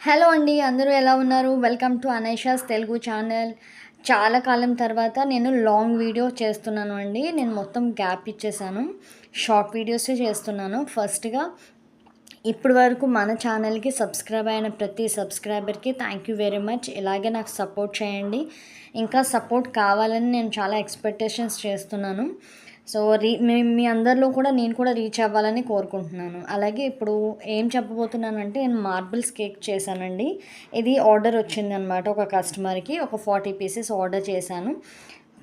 Hello అండి, అందరూ ఎలా ఉన్నారు? Welcome to Anaisha's Telugu channel. చాలా కాలం తర్వాత నేను లాంగ్ వీడియో చేస్తున్నాను అండి. నేను మొత్తం గ్యాప్ ఇచ్చేసాను. షార్ట్ వీడియోసే చేస్తున్నాను. ఫస్ట్‌గా ఇప్పటి వరకు మన ఛానల్‌కి సబ్స్క్రైబ్ అయిన ప్రతి సబ్స్క్రైబర్‌కి థ్యాంక్ యూ వెరీ మచ్. ఇలాగే నాకు సపోర్ట్ చేయండి. ఇంకా సపోర్ట్ కావాలని నేను చాలా ఎక్స్‌పెక్టేషన్స్ చేస్తున్నాను. సో, మీ అందరిలో కూడా నేను కూడా రీచ్ అవ్వాలని కోరుకుంటున్నాను. అలాగే ఇప్పుడు ఏం చెప్పబోతున్నానంటే, నేను మార్బుల్స్ కేక్ చేశానండి. ఇది ఆర్డర్ వచ్చిందనమాట ఒక కస్టమర్‌కి. ఒక 40 పీసెస్ ఆర్డర్ చేశాను.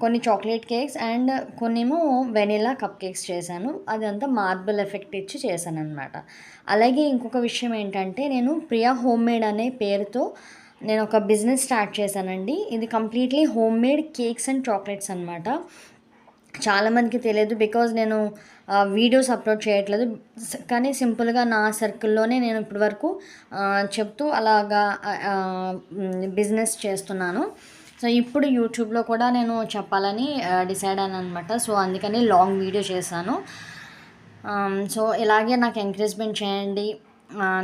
కొన్ని చాక్లెట్ కేక్స్ అండ్ కొన్నేమో వెనిల్లా కప్ కేక్స్ చేశాను. అదంతా మార్బుల్ ఎఫెక్ట్ ఇచ్చి చేశాననమాట. అలాగే ఇంకొక విషయం ఏంటంటే, నేను ప్రియా హోమ్‌మేడ్ అనే పేరుతో నేను ఒక బిజినెస్ స్టార్ట్ చేశానండి. ఇది completely homemade cakes and chocolates అనమాట. చాలామందికి తెలియదు బికాజ్ నేను వీడియోస్ అప్లోడ్ చేయట్లేదు. కానీ సింపుల్గా నా సర్కిల్లోనే నేను ఇప్పటి వరకు చెప్తూ అలాగా బిజినెస్ చేస్తున్నాను. సో ఇప్పుడు యూట్యూబ్లో కూడా నేను చెప్పాలని డిసైడ్ అయ్యాను అనమాట. సో అందుకని లాంగ్ వీడియో చేశాను. సో ఇలాగే నాకు ఎంకరేజ్మెంట్ చేయండి.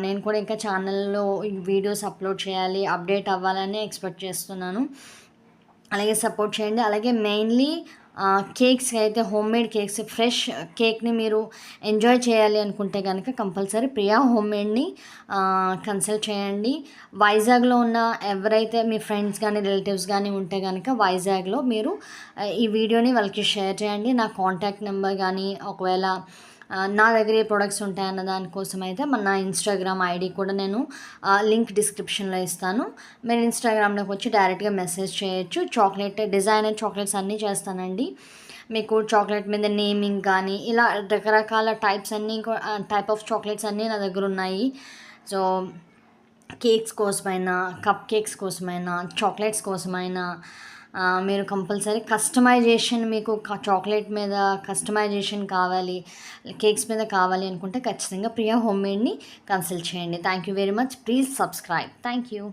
నేను కూడా ఇంకా ఛానల్లో వీడియోస్ అప్లోడ్ చేయాలి, అప్డేట్ అవ్వాలని ఎక్స్పెక్ట్ చేస్తున్నాను. అలాగే సపోర్ట్ చేయండి. అలాగే మెయిన్లీ కేక్స్ అయితే హోమ్మేడ్ కేక్స్, ఫ్రెష్ కేక్ని మీరు ఎంజాయ్ చేయాలి అనుకుంటే కనుక కంపల్సరీ ప్రియా హోమ్మేడ్ని కన్సల్ట్ చేయండి. వైజాగ్లో ఉన్న ఎవరైతే మీ ఫ్రెండ్స్ కానీ రిలేటివ్స్ కానీ ఉంటే కనుక వైజాగ్లో మీరు ఈ వీడియోని వాళ్ళకి షేర్ చేయండి. నా కాంటాక్ట్ నెంబర్ కానీ ఒకవేళ నా దగ్గర ఏ ప్రొడక్ట్స్ ఉంటాయన్న దానికోసం అయితే నా ఇన్స్టాగ్రామ్ ఐడి కూడా నేను లింక్ డిస్క్రిప్షన్లో ఇస్తాను. మీరు ఇన్స్టాగ్రామ్లోకి వచ్చి డైరెక్ట్గా మెసేజ్ చేయొచ్చు. డిజైనర్ చాక్లెట్స్ అన్నీ చేస్తానండి. మీకు చాక్లెట్ మీద నేమింగ్ కానీ ఇలా రకరకాల టైప్ ఆఫ్ చాక్లెట్స్ అన్నీ నా దగ్గర ఉన్నాయి. సో కేక్స్ కోసమైనా, కప్ కేక్స్ కోసమైనా, చాక్లెట్స్ కోసమైనా మీరు కంపల్సరీ కస్టమైజేషన్, మీకు చాక్లెట్ మీద కస్టమైజేషన్ కావాలి, కేక్స్ మీద కావాలి అనుకుంటే ఖచ్చితంగా ప్రియా హోమ్మేడ్ని కన్సల్ట్ చేయండి. Thank you very much. Please subscribe. Thank you.